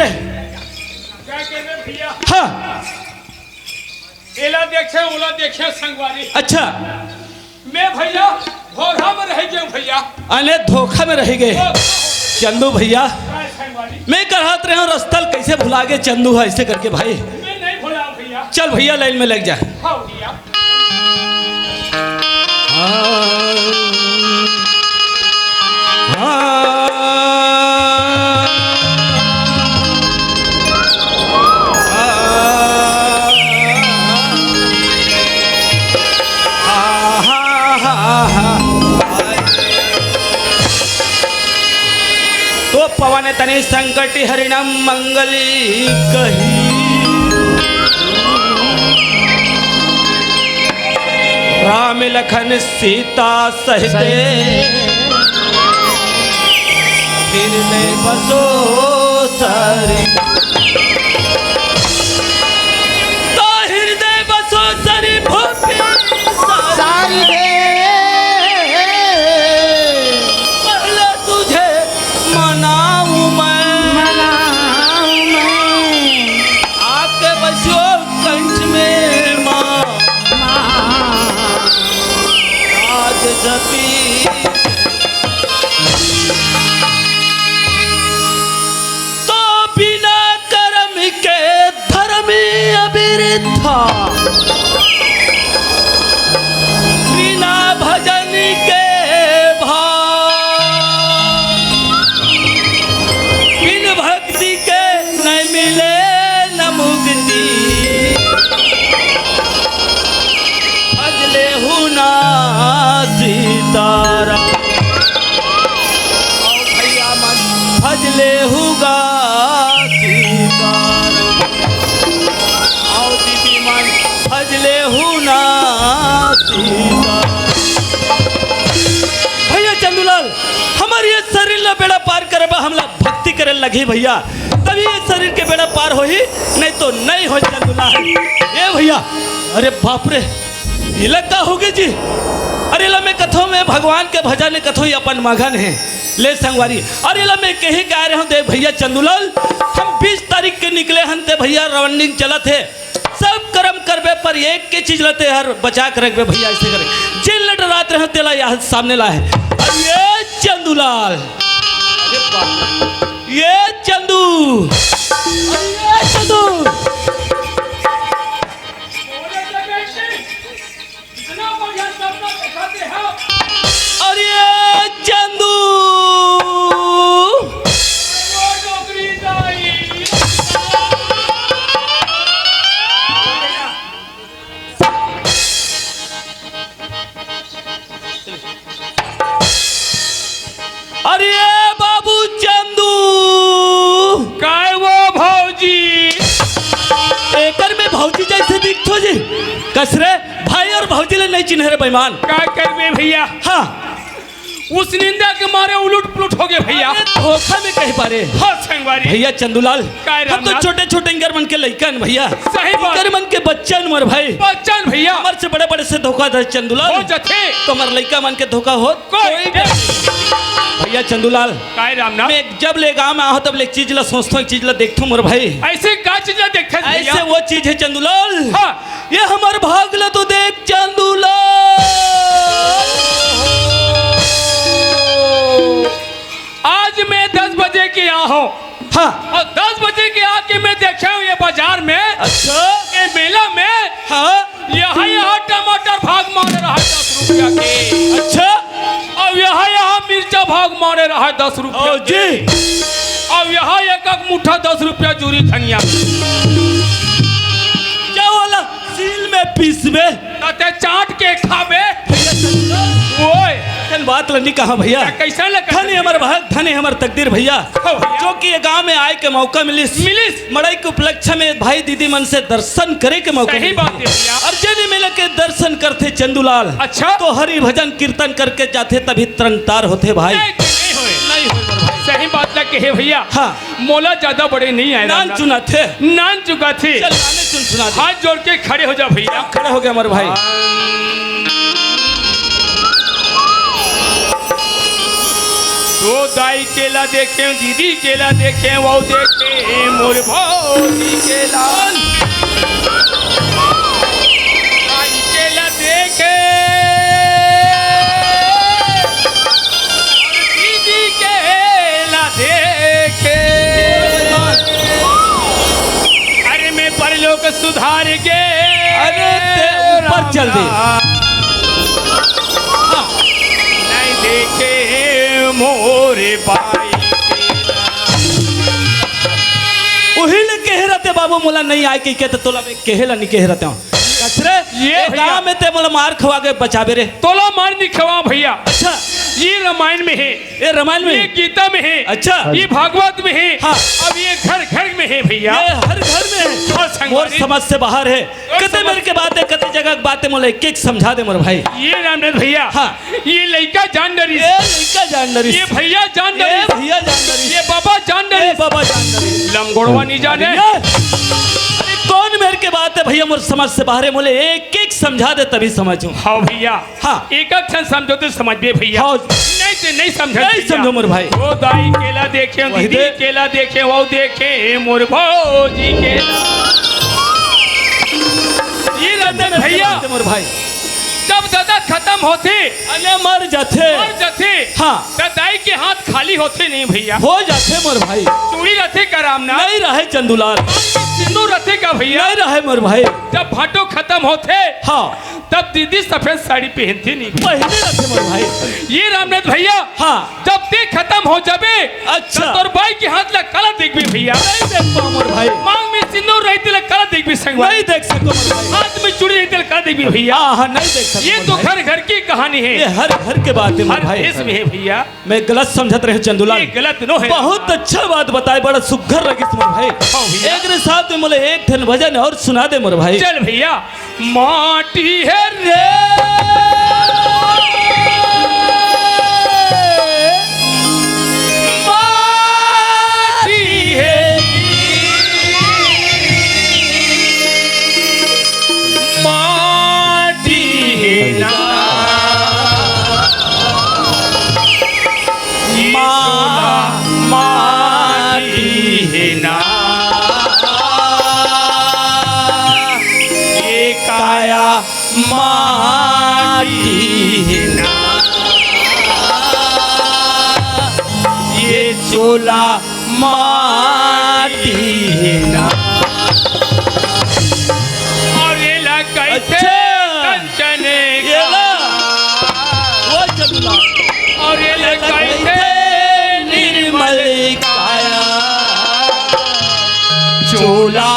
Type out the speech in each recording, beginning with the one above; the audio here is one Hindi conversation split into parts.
रहे? क्या कह रहे भैया? हाँ एला देखे ओला देखे संगवारी। अच्छा मैं भैया धोखा में रह गया भैया। अने धोखा में रह गए चंदू भैया। काय संगवारी? मैं मैं कहत रहे हूँ स्थल कैसे भुला गए चंदू है ऐसे करके भाई। नहीं भूला भैया। चल भैया लाइन में लग जा। हाँ भैया। तो पवन तनि संकटि हरिणम मंगली कही राम लखन सीता सहित हृदय बसो सरी तो हृदय बसो सरी भूपि सारी पहले तुझे मनाऊं मैं आके बसो कंठ में माँ आज जपी तो बिना कर्म के धर्म अविरथा बिना भजन के भाव बिन भक्ति के नहीं मिले न मुक्ति भजले हूँ ना सीताराम आओ भैया मन भजले हुगा सीताराम आओ दीदी मन भजले हूँ ना सीताराम। भैया चंदूलाल हमारे ये शरीर ला बेड़ा पार करे बा हमला भक्ति करे लगी भैया तभी ये शरीर के बेड़ा पार हो ही नहीं तो नहीं हो चंदूलाल। ये भैया अरे बाप रे ये लगता होगे जी। अरे ला मैं कथों में भगवान के भजन कथों ही अपन मगन है ले संगवारी। अरे ला मैं कहीं कह रहे हूँ देख भैया चंदूलाल हम 20 तारीख के निकले हन ते भैया रवंडिंग चला थे सब कर्म करबे पर एक के चीज लते हर बचा कर रखबे भैया ऐसे करे जिन लड़ रात रहे तेला यहाँ सामने ला है। अरे ये चंदूलाल अरे बाप ये चंदू अरे ये चंदू इतना बढ़िया सपना दिखाते हो। अरे ये चंदू वो नौकरी जाई। अरे ये बाबू चंदू काय वो भौजी? एकर में भौजी जैसे दिखतो जी कसरे भाई और भौजी ले नहीं चिन्ह रे बेईमान। काय करबे भैया? हाँ उस निंदा के मारे उलट पुलट हो गए भैया। अरे धोखा में कह पारे हाँ संगवारी। भैया चंदूलाल काय हम तो रामनाथ? छोटे छोटे इंगर मन के लइकन भैया सही बात। इंगर मन के बच्चन मर भाई बच्चन भैया हमार से बड़े बड़े से धोखा दे चंदूलाल हो जथे तो हमार लइका मन के धोखा हो कोई भैया चंदूलाल काय रामनाथ? मैं जब ले गाँव में आओ तब ले एक चीज ला सोचता हूँ एक चीज ला देखता हूँ मोर भाई ऐसे का चीज देखते हैं भैया? ऐसे वो चीज है चंदूलाल हाँ। ये हमार भाग ला तो देख चंदूलाल आज मैं 10 बजे के यहाँ हूँ हाँ और 10 बजे के आके मैं देखा हूँ ये बाजार में अच्छा ये मेला में हाँ यहाँ टमाटर भाग मारे रहा है 10 रुपया के। अच्छा और यहाँ मिर्चा भाग मारे रहा है 10 रुपया ओ जी और यहाँ एक मुठ्ठा 10 रुपया जूरी धनिया क्या वाला सील में पीस में तते चाट के खाबे। भैया चंदूलाल ओए कन बात लनी कहा भैया कैसा लगा? धनी हमार भाग धनी हमार तकदीर भैया हाँ भैया। जो कि ये गांव में आए के मौका मिलिस मड़ई के उपलक्ष्य में भाई दीदी मन से दर्शन करे के मौका सही मिलिस। बात है भैया। और जब मिले के दर्शन करते चंदूलाल अच्छा। तो हरि भजन कीर्तन करके जाते तभी तरंगतार होते भाई नहीं होए। नहीं होए मेरे भाई। सही बात लगे है भैया। हाँ। मोला ज्यादा बड़े नहीं आए नान चुना थे नान चुका थे। चल गाने चुन सुना दे। हाथ जोड़ के खड़े हो जा भैया। खड़े हो गए हमारे भाई तो दाई केला देखे दीदी केला देखे वो देखे मोर भौजी केला दाई केला देखे और दीदी केला देखे अरे मैं परलोक सुधार के अरे ते ऊपर चल दे। नहीं देखे मोरे बाई वही ले कह रहते बाबू मोला नहीं आए कि कहते तोला में कहेला नहीं कह रहते हूँ अरे ये भैया। गाँव में ते मोला मार खवा के बचावे रे। तोला मार नहीं खवा भैया अच्छा ये रामायण में है ये रामायण में ये गीता में है अच्छा ये भागवत में है हाँ। अब ये घर घर में है भैया ये हर घर में है हाँ, संगवारी। मोर समझ से बाहर है कते समझ- मेरे के बातें कते जगह की बातें मोला एक एक समझा दे मोर भाई। ये रामनाथ भैया हाँ। ये लड़का जान डरी ये लड़का जान डरी ये भैया जान ये डरी भैया जान डरी ये बाबा जान ये डरी बाबा जान डरी लंगोड़वा नहीं जाने अरे कौन मेरे के बात है भैया मोर समझ से बाहर है मोले एक एक समझा दे तभी समझूं। हाँ भैया हाँ। एक क्षण समझो तो समझ गए भैया हाँ। नहीं तो नहीं समझो नहीं समझो मोर भाई। वो दाई केला देखे वही दीदी दे। केला देखे वो देखे मोर भौजी केला ये रहते भैया मोर भाई जब दादा खत्म होते अरे मर जाते और जाते हाँ। तो दाई के हाथ खाली होते नहीं भैया हो जाते मोर भाई चूड़ी रहते का रामनाथ नहीं रहे चंदूलाल सिंदूर रहते का भैया नहीं रहे मोर भाई जब भाटो खत्म होते हाँ तब दीदी सफेद साड़ी पहनती नहीं पहले रहते मोर भाई ये रामनाथ भैया हाँ जब ते खत्म हो जाबे अच्छा। तब तोर भाई के हाथ ला काला देखबी भैया नहीं देख पाओ मोर भाई मांग में सिंदूर रहते ला काला देखबी संगवा नहीं देख सको मोर भाई हाथ में चूड़ी रहते ला काला देखबी भैया हाँ नहीं देख सको ये मोर तो भाई। घर घर की कहानी है ये हर घर के बात है मोर हर भाई देश में है भैया मैं गलत समझत रहे चंदूलाल ये गलत नो है बहुत अच्छा बात बताए बड़ा सुघर लगी मोर भाई हाँ भैया। एक रे साथ में मोले एक ठन भजन और सुना दे मोर भाई। चल भैया माटी है रे माटी है माटी है ना माटी है ना ये काया माटी है ना ये चोला माटी है ना और ये कैसे अच्छा। कंचन ये ला। वो चंदूलाल और ये कैसे निर्मल काया चोला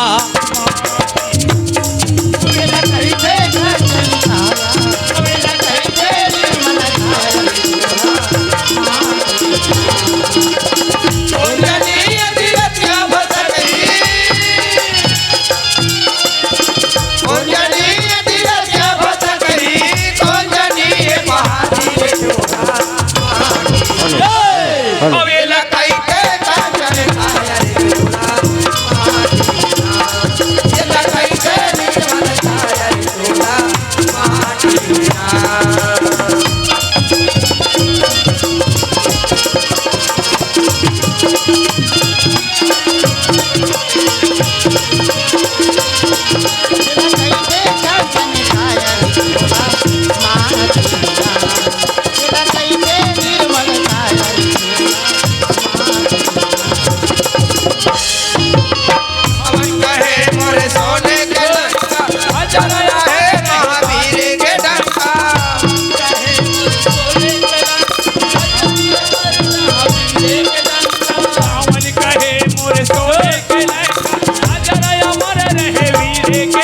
अब ये सावन कहे मोर सोने के लड़का जरा अमर रहे वीर के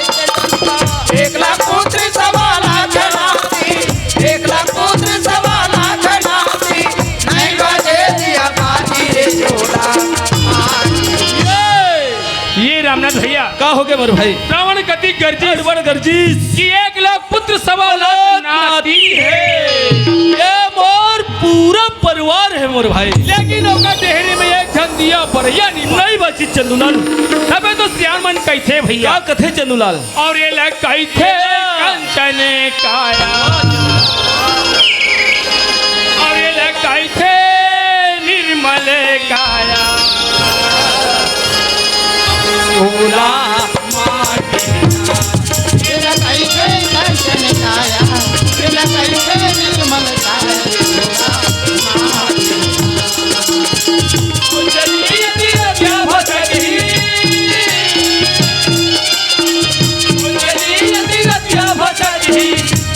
एक लाख पुत्र सवा लाख नाती, एक लाख पुत्र सवा लाख नाती, नहीं बजे दिया पानी रे जोड़ा। ये रामनाथ भैया का हो गए मोर भाई रावण गति गर्जी अड़बड़ गर्जीस कि 1 लाख पुत्र सवा लाख नाती है ये मोर पूरा परिवार है मोर भाई। लेकिन ओका देहरी में एक ऐसन दिया बरैया नहीं बची चंदूलाल। तबे तो सियान मन कैथे भैया क्या कथे चंदूलाल? और ये लग कैथे कंचन काया और ये लग कैथे निर्मल काया सोला तेरा कैसे दर्शन आया, तेरा कैसे निर्मल काया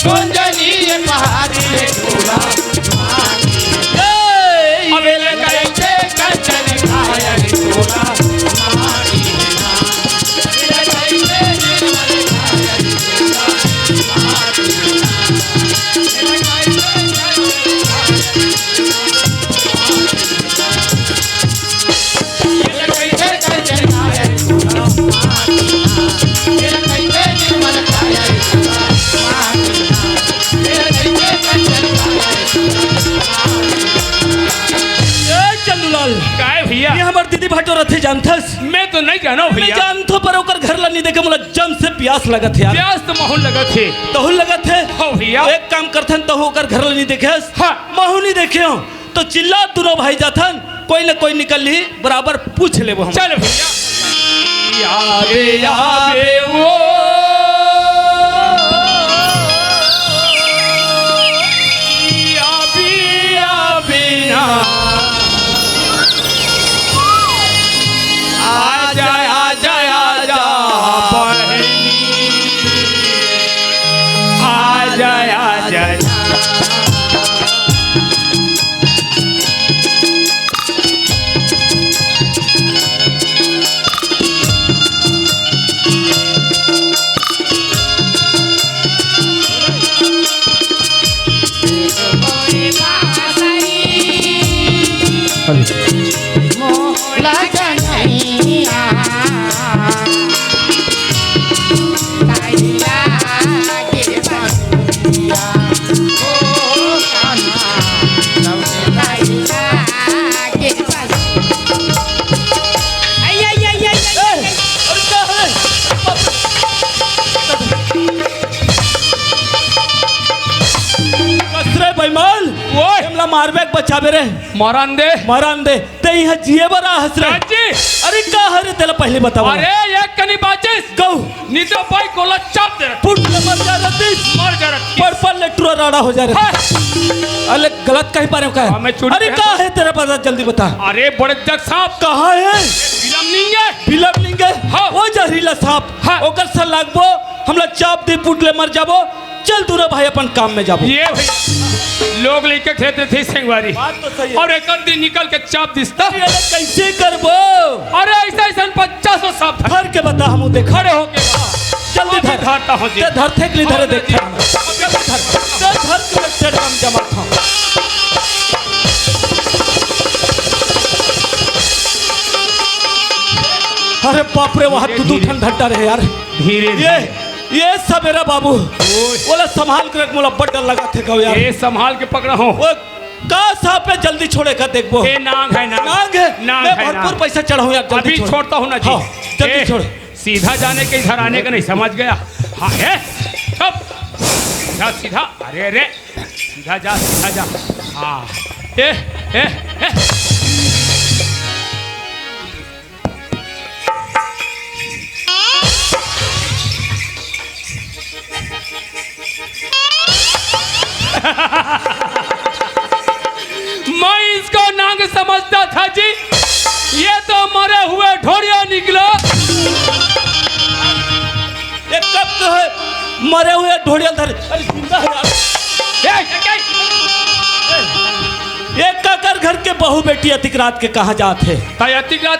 कुंजनीय पहाड़ी रे झूला अबे कैसे कंचन काया रे झूला काय भैया ये हमार दीदी भाटो रथे जानथस। मैं तो नहीं जानो मैं भैया जानथो पर ओकर घर ला नहीं देखे मोला जम से प्यास लगत है यार। प्यास तो महू लगत है तहु लगत है। हो भैया एक काम करथन तहु ओकर घर ला नहीं देखेस। हाँ। महू नहीं देखे हो तो चिल्ला दोनों भाई जाथन कोई ना कोई निकल ली बराबर पूछ लेबो हम। चल भैया याबे याबे वो याबी याबी ना आजा आजा आजा बहनी आजा आजा मोला कन्हैया काइला के बंदिया ओ कान्हा लौटे काइला के अरे क्या है? कसरे बैमाल वो हमला मारबे के बचाबे रे मरान दे मारान दे ते यहाँ जिए बरा हसरे। राजी अरे का हरे तेला पहले बतावा। अरे एक कनी बाचिस गौ नीचे भाई कोला चाप दे फुट ले मर जा रही मर जा रहा पर पर लेटुआ राड़ा हो जा रहा। अरे गलत कहीं पा रहे हो क्या? हाँ, मैं चुप अरे है। का है तेरा पता जल्दी बता। अरे बड़े जग साहब कहाँ है? फिल्म नहीं है फिल्म लिंगे हाँ। वो जहरीला सांप हाँ। ओकर सर लागबो हमला चाप दे पुट ले मर जाबो। चल दूरा भाई अपन काम में जाबो। ये भाई लोग लेके खेते थे सिंगवारी बात तो सही है। और एक दिन निकल के चाप दिसता अरे कैसे करबो? अरे ऐसा ऐसा 50 सांप था धर के बता हम देख खड़े होके जल्दी धर धरता हूँ जी ते धरते के लिए धरे देख जी। धर के चढ़ हम जमा था। अरे बाप रे वहाँ धीरे, तू धीरे। ठंड घंटा रहे यार। धीरे ये सब मेरा बाबू बोला संभाल कर मोला बड़ डर लगा थे कहो यार। ये संभाल के पकड़ा हूँ वो का सांप पे जल्दी छोड़े का देखबो। ये नाग है नाग नाग है नाग मैं है, भरपूर नाग। पैसा चढ़ाऊं यार जल्दी अभी छोड़। छोड़ता हूँ ना जी हाँ, जल्दी ए, छोड़। सीधा जाने के इधर आने का नहीं समझ गया हाँ है अब सीधा सीधा अरे अरे सीधा जा हाँ ए मैं इसको नाग समझता था जी ये तो मरे हुए ढोरिया निकला ये कब तो है मरे हुए ढोड़िया धर। अरे जिंदा है यार। ये काकर घर के बहू बेटी अतिक रात के कहाँ जाते?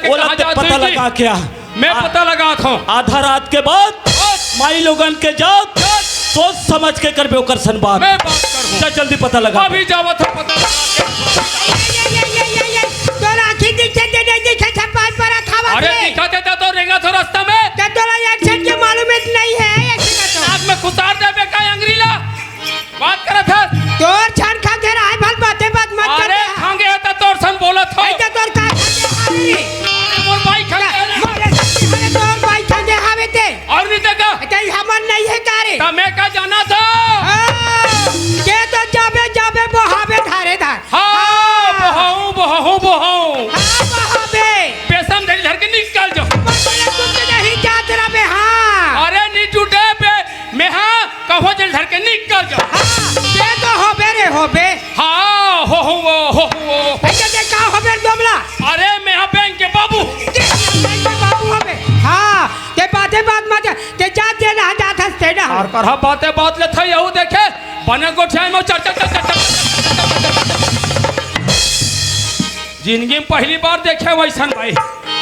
बोला पता लगा क्या? मैं पता लगा था आधा रात के बाद माई लोगन के जात सोच समझ के कर ओकर सनबार। मैं बात करूं चल जल्दी पता लगा। अभी जावा था पता लगा तोरा आखी दिखे दे दे दिखे छपाई पर खावा अरे दे दिखा देता तो रेंगा तो रास्ता में ते तोरा एक्शन के मालूम नहीं है ऐसे का तो नाक में खुसार दे बेका अंग्रीला बात कर था तोर छान खा के राय भल बातें बात मत कर अरे खांगे था तोर सन बोला था ऐसे तोर का प्यार कर बातें बात ले था यहू देखे बने गोठिया में चल चल चल चल जिंदगी में पहली बार देखे वैसन भाई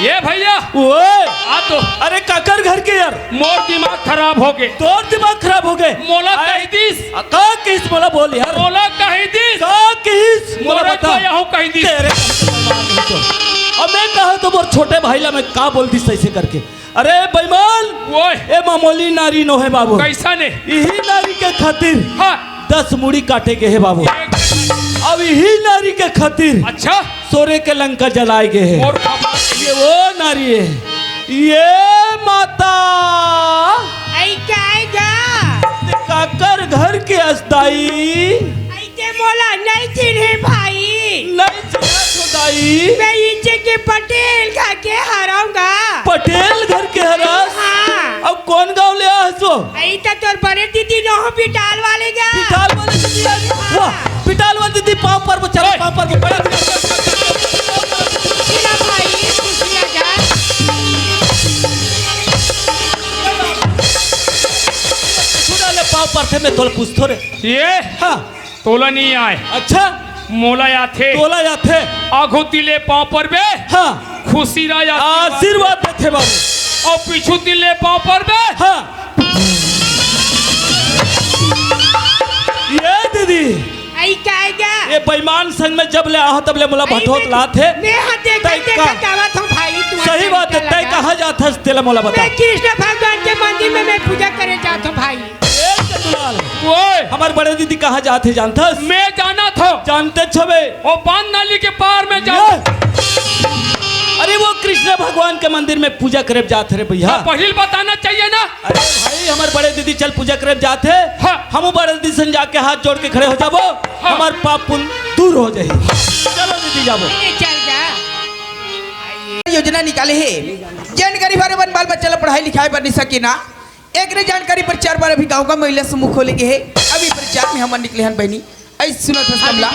ये भैया ओए आ तो अरे काकर घर के यार मोर दिमाग खराब हो गए तोर दिमाग खराब हो गए मोला कही दिस का किस मोला बोल यार मोला कही दिस का किस मोला मोरा बता तो यहू कही दिस तेरे अब मैं कहा तो मोर छोटे भाई ला मैं का बोल दिस ऐसे करके अरे बेईमान ओए ए मामूली नारी नो है बाबू कैसा ने यही नारी के खातिर हाँ 10 मुड़ी काटे के है बाबू अब यही नारी के खातिर अच्छा सोरे के लंका जलाए गए हैं और ये वो नारी है ये माता आई क्या आएगा काकर घर के अस्ताई आई ते मोला नहीं चिन्हे भाई नहीं चिन्हा खुदाई मैं इनसे के पटेल का के हराऊंगा पटेल घर के हरास हाँ अब कौन गांव ले आसो आई तो तोर बड़े दीदी नो पिटाल वाले गा पिटाल वाले दीदी वाह पिटाल वाले दीदी पाँव पर वो चला पाँव पर वो बड़ा चिरा भाई खुशियाँ जा सुना ले पाँव पर थे मैं तोल पूछतो रे ये हाँ तोला नहीं आए अच्छा मोला या थे तोला या थे आघो तिले पाँव पर बे हाँ खुशी रा या आशीर्वाद देते बाबू और पीछू तिले पाँव पर बे हाँ ये दीदी आई क्या आएगा ये बेईमान संग में जब ले आहो तब ले मुला भटोत लाते मैं हाथ देखा तय देखा का- दावत हूँ भाई तू सही बात है तय कहा जाता है तेला मोला बता मैं कृष्ण भगवान के मंदिर में मैं पूजा करे जाता हूँ भाई ए चतुलाल ओए हमारे बड़े दीदी कहाँ जाते जानता मैं जाना था जानते छबे वो बांध नाली के पार में जा अरे वो कृष्ण भगवान के मंदिर में पूजा करे जाते रे भैया पहले बताना चाहिए ना अरे भाई हमारे बड़े दीदी चल पूजा करे जाते हाँ। हम बड़े दीदी से जाके हाथ जोड़ के खड़े हो जाबो हमारे पाप पुण्य दूर हो जाए चलो दीदी जाबो ये चल जा योजना निकाले है जानकारी बारे बन बाल बच्चा ला पढ़ाई लिखाई पर नहीं सके ना एक रे जानकारी प्रचार बार अभी गाँव का महिला समूह खोले के है अभी प्रचार में हम निकले हैं बहनी ऐसे सुनो था कमला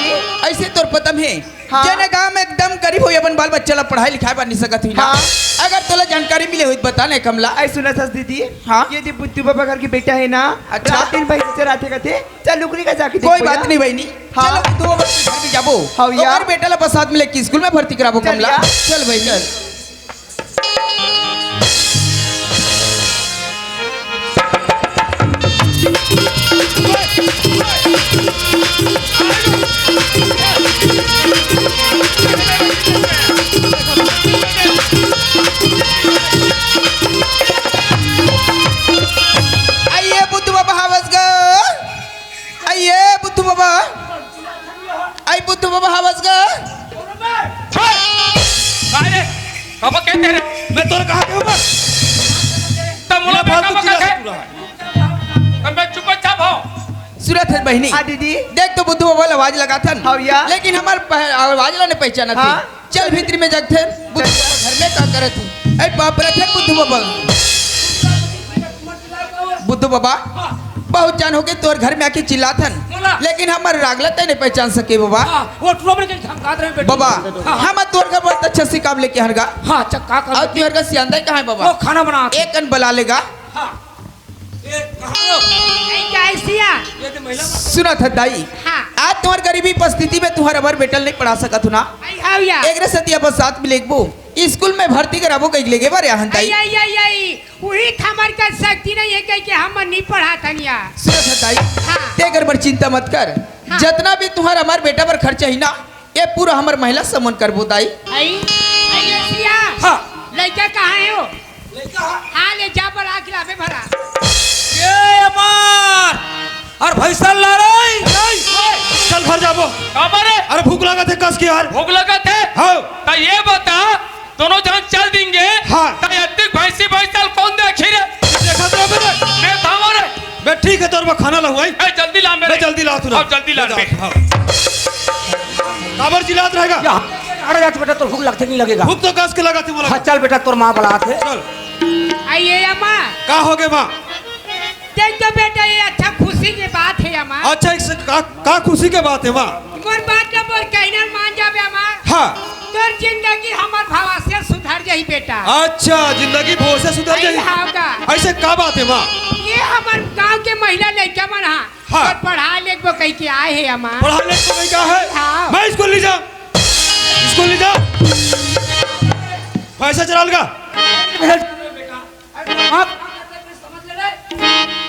ऐसे तोर पतम है हाँ। जने गाँव में एकदम गरीब हो अपन बाल बच्चा ला पढ़ाई लिखाई पर नहीं सकत हुई ना हाँ। अगर तोला जानकारी मिले हुई बता नहीं कमला आई सुना था दीदी हाँ। ये जो बुद्धू बाबा घर की बेटा है ना अच्छा। रात दिन भाई से रात कहते चल लुकड़ी का जाके कोई बात नहीं बहनी हाँ। चलो दो घर में जाबो हाँ यार। और बेटा ला बसात में लेके स्कूल में भर्ती कराबो चल कमला यार। चल भाई चल आइए बुद्धू बाबा हवस ग आइए बुद्धू बाबा आई बुद्धू बाबा हवस ग अरे पापा कहते हैं मैं तोरा कहा के ऊपर तब मुला फालतू पापा चिल्ला कहते पूरा तब मैं चुपचाप हो सूरत है बहनी हाँ दीदी देख तो बुद्धू बाबा आवाज लगा था हाँ यार। लेकिन हमार आवाज ला ने पहचाना थी हाँ। चल भीतर में जगथे बुद्धू बाबा घर में का करे तू ऐ बाप रे थे बुद्धू बाबा बुद्धू बाबा बहुत जान हो गए तोर घर में आके चिल्लाथन बोला। लेकिन हमार रागला तय नहीं पहचान सके बाबा वो टुलो में धमका रहे बेटा बाबा हम तोर घर बहुत अच्छा से काम लेके हनगा हाँ चक्का कर और तुहर का सियांदा कहाँ है बाबा वो खाना बना एक कन बुला लेगा आई क्या ऐसिया सुना था दाई हाँ आज तुम्हार गरीबी परिस्थिति में तुम्हारा हमार बेटल नहीं पढ़ा सकत ना आई हाँ या एक रे सतिया बस साथ में लेगबो स्कूल में भर्ती कराबो कई लेगे बारे हन आई दाई आई आई आई वही थमर का शक्ति नहीं है कि हम नहीं पढ़ा थनिया सुना था दाई हाँ। ते कर पर चिंता मत कर हाँ। जितना भी तुम्हारा हमार बेटा पर खर्चा ही ना ये पूरा हमार महिला समन करबो दाई आई आई ऐसिया हाँ। लड़का कहाँ है वो हाँ ले जा पर आके लावे भरा ये अमार और भैसा ला रही चल घर जाबो हमारे अरे भूख लगा थे कस के यार भूख लगा थे हाँ तो ये बता दोनों जन चल देंगे हाँ। तो यतिक भैंसी भैंसल कौन देखी रे देखा तो मेरे मैं था हमारे मैं ठीक है तोर खाना लगवाई ए जल्दी ला मेरे मैं जल्दी ला तू अब जल्दी ला बे काबर चिल्लात रहेगा अरे जा बेटा तो भूख लगते नहीं लगेगा भूख तो कस के लगा थी हाँ बोला चल बेटा तोर माँ बुलात है चल आइए अम्मा का हो गए माँ देख तो बेटा ये अच्छा खुशी की बात है अम्मा अच्छा इससे का खुशी के बात है माँ मोर बात ना मोर कहना मान जाबे अम्मा हाँ तोर जिंदगी हमर भावा से सुधर जाई बेटा अच्छा जिंदगी भोर से सुधर आई जाएगी हावगा ऐसे का बात है माँ ये हम हमार गांव के महिला लड़का मन हाँ। और पढ़ा लिख वो कह के आए हैं हमार पढ़ा ले तो नहीं क्या है हाँ। मैं स्कूल ले जा पैसा चला लगा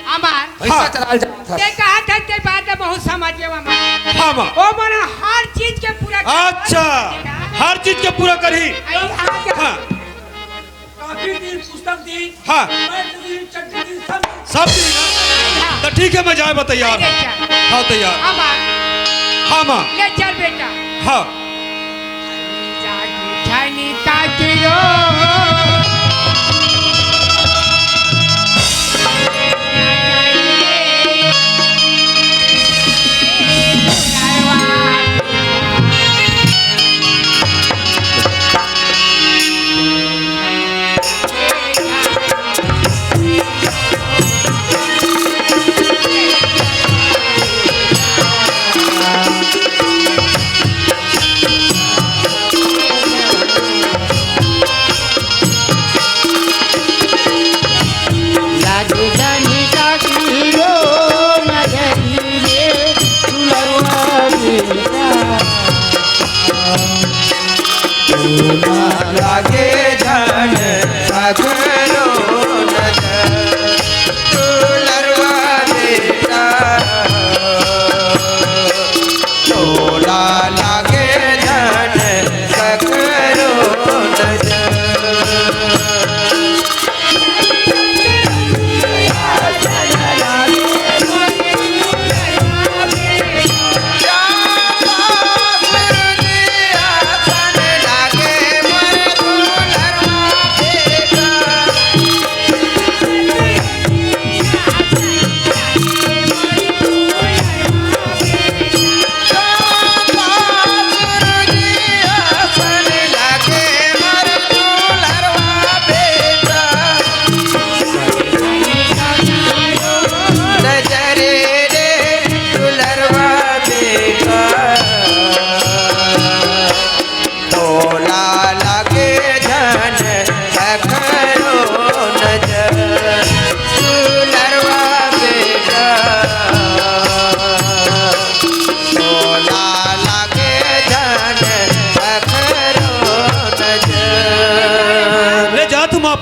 हमार पैसा चला जा ते कहा था ते बात में बहुत समझ गए हमार हाँ माँ ओ मन हर चीज के पूरा अच्छा हर चीज के पूरा करी हाँ पुस्तक दी हाँ चटनी दी सब सब दी ना तो ठीक है मैं जाए बा तैयार हाँ तैयार हमार हाँ माँ ले चल बेटा हाँ छानी ताकिरो लागे धन सगरो नजर दुलरवा बेटा तोला लागे धन सगरो नजर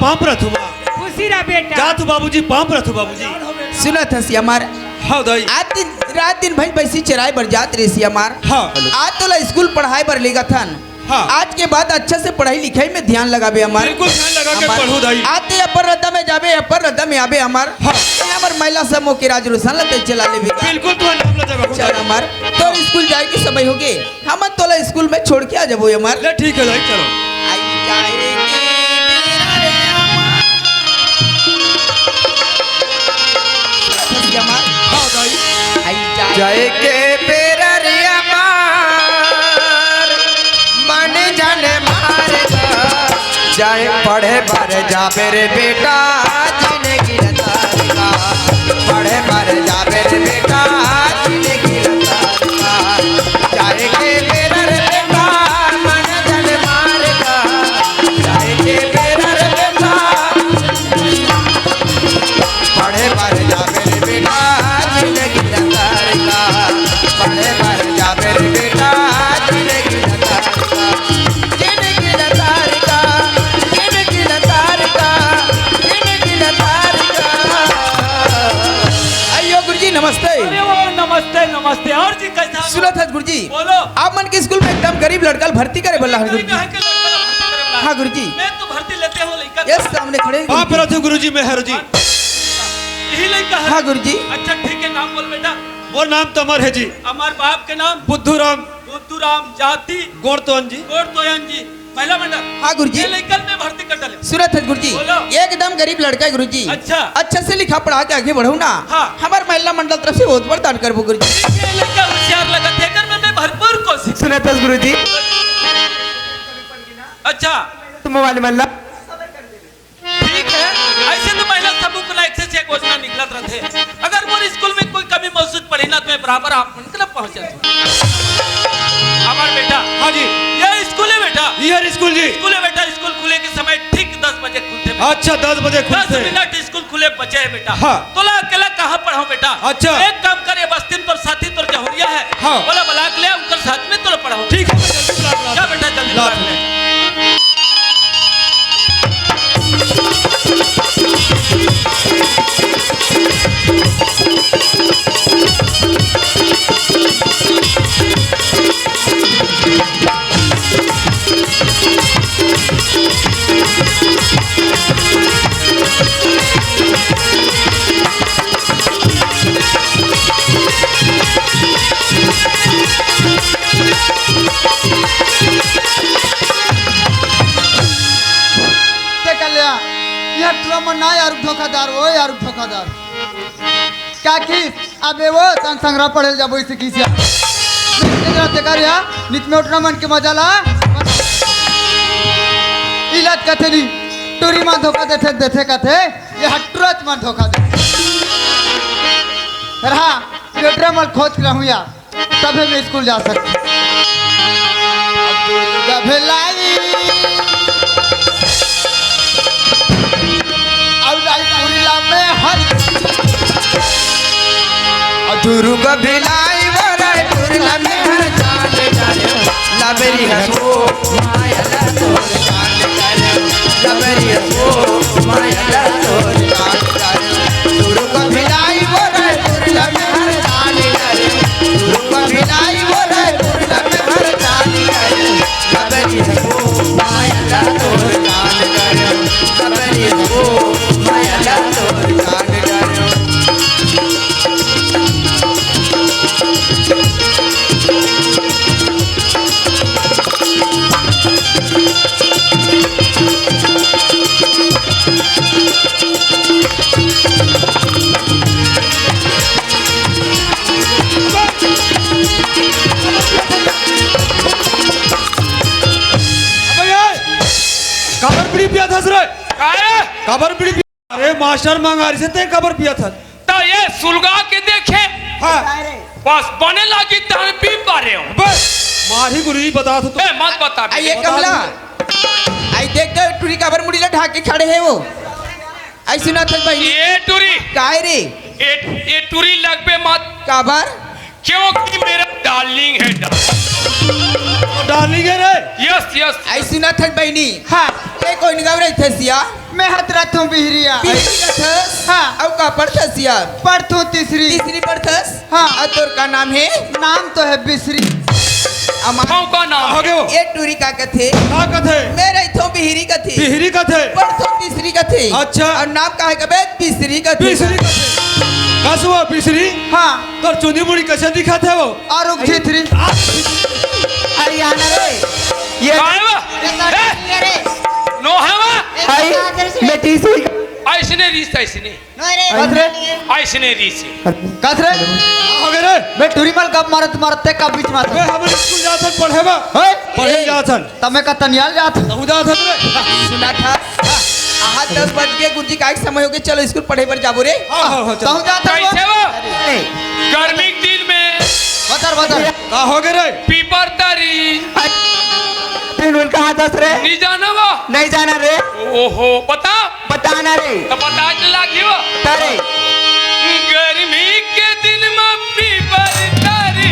पाँप रथु माँ खुशी रहा बेटा जा तू बाबूजी पाँप रथु बाबूजी सुना था सी हमार हाँ दाई आज दिन रात दिन भाई बैसी चराए बर जात रही सी हमार हाँ आज तो ला स्कूल पढ़ाई बर लेगा था हाँ। आज के बाद अच्छा से पढ़ाई लिखाई में ध्यान लगाबे हमार बिल्कुल ध्यान लगा के हमार- पढ़ू दाई आते अपर रद्दा में जाबे अपर रद्दा में आबे हमार हाँ। हमार महिला समूह के राज रोशन लते चला ले बिल्कुल तू नाम ले जाबा चल हमार तो स्कूल जाए के समय हो गए हम तोला स्कूल में छोड़ के आ जाबो हमार ले ठीक है दाई चलो आई जाएगी तेरा रे हमार हाँ दाई आई जय के पेरा रे अमार मन जन मार जाए पढ़े पर जाबे रे बेटा जिंदगी लतारिका पढ़े पर जाबे रे बेटा जिंदगी लतारिका जाए के पेरा रे बेटा मन जन मार जाए के पेरा रे बेटा पढ़े पर जाबे रे बेटा जिंदगी लतारिका पढ़े पर जाबे रे बेटा जिंदगी लतारिका जिंदगी लतारिका जिंदगी लतारिका जिंदगी लतारिका आइयो गुरुजी नमस्ते अरे वो नमस्ते नमस्ते और जी कैसा सुनो था गुरुजी बोलो आप मन के स्कूल में एकदम गरीब लड़का भर्ती करे बोला गुरुजी कहाँ के लड़का भर्ती करेला? हाँ गुरुजी मैं तो भर्ती लेते हो लड़का यस सामने खड़े हैं पाँप गुरुजी। रथु गुरुजी मेहर जी यही लड़का है हाँ गुरुजी अच्छा ठीक है नाम बोल बेटा वो नाम तो अमर है जी हमार बाप के नाम बुद्धूराम बुद्धूराम जाति गोड़तोन जी गोड़तोयन जी पहला मंडल हाँ गुरुजी ये लड़कन में भर्ती कर डाले सूरत है गुरुजी बोलो। एकदम गरीब लड़का है गुरुजी अच्छा। अच्छा से लिखा पढ़ा के आगे बढ़ो ना हाँ। हमारे महिला मंडल तरफ से बहुत बड़ा दान करबो गुरुजी ये लड़का होशियार लगा थे कर मैं भरपूर कोशिश सुने तो गुरुजी अच्छा तुम मोबाइल मल्ला ठीक है ऐसे तो महिला समूह को लायक से योजना निकलत रहते अगर मोर स्कूल में कोई कमी महसूस पड़ी ना तो मैं बराबर आप मतलब पहुंच जाते हमार बेटा हाँ जी ये स्कूल है बेटा ये स्कूल जी स्कूल है बेटा स्कूल खुले के समय ठीक 10 बजे खुलते हैं। अच्छा 10 बजे 10 खुलते मिनट स्कूल खुले बचे है बेटा हाँ। तोला अकेला कहाँ पढ़ाऊं बेटा। अच्छा। एक काम करे, बस्ती में तोर साथी तोर जहुरिया है, हाँ। बोला बुला के ले, उनके साथ में तोर पढ़ाऊं। ठीक है, मैं जल्दी बुला के जा लाता हूं। बेटा जल्दी ला बुला के ले। ते कल्या यह ट्रम ना यार धोखादार ओ यार धोखादार क्या की अबे वो संग संग्रह पढ़ेल जाबो इसे किसिया ते कर या नित में उठना मन के मजा ला इलाज कथे नी टूरी मा धोखा देथे कथे ये हटरत मा धोखा दे रहा पेट्रा मल खोज के रहूं यार तबे मैं स्कूल जा सकती अब भेलाई दुर्ग भिलाई वराय दुर्गा में हर जान जाने लबरी हसो माया ला तोर जान जाने लबरी हसो माया ला तोर जान जाने दुर्ग भिलाई वराय दुर्गा में हर जान जाने दुर्ग भिलाई वराय दुर्गा में हर जान जाने लबरी हसो माया ला तोर जान जाने लबरी हसो माया ला तोर जान जाने काबर पीड़ी पिया था सर, काहे? काबर पीड़ी पिया। अरे मास्टर मंगारी से ते काबर पिया था। तो ये सुलगा के देखे, हाँ बस बने लगी तो हम पी पा रहे हो। बस मारी गुरुजी बता तो ए मत बता बे। आइए कमला आई देख दे टूरी काबर मुड़ी ला ढाक के खड़े है वो आई सुना था भाई ये टूरी, काय रे ये टूरी लग पे मत, काबर क्योंकि मेरा डार्लिंग है। डार्लिंग है रे। Yes yes. आई सुना था बहनी हाँ ए कोई निगाह रही थे सिया मैं हतरत हूँ बिहरिया तीसरी का थस हाँ। अब का पढ़ता सिया पढ़तू तीसरी तीसरी पढ़थस हाँ। और तोर का नाम है नाम तो है बिसरी अमा कौन का नाम हो गए वो ये टूरी का कथे का कथे मेरे इथों बिहरी कथे बिहरी कथे पढ़तो तीसरी कथे अच्छा। और नाम का है कबे तीसरी कथे बिसरी कथे कसवा बिसरी। हाँ तो चुनी मुड़ी कैसे दिखा थे वो और जीथरी हरियाणा रे ये काहे बा? ए, नो है बा? आई मैं तीसरी ऐसने रीस ऐसने कथरे ऐसने रीस कथरे हो गए रे। मैं टूरी मल कब मारत मारते कब बीच मारत वे हम स्कूल जाथन पढ़े बा, पढ़े जाथन तमे का तनियाल जात उदा थन रे। सुना था आहा 10 बज के गुरुजी का समय हो गए चलो स्कूल पढ़े पर जाबो रे हां हां चल कहूं जात कैसे वो गर्मी के दिन में बतर का हो गए रे। पीपर तारी तीन कहाँ दस रे नहीं जाना वो। नहीं जाना रे ओहो बता बताना रे तो बता के लागी वो। तारे गर्मी के दिन में पीपर तारी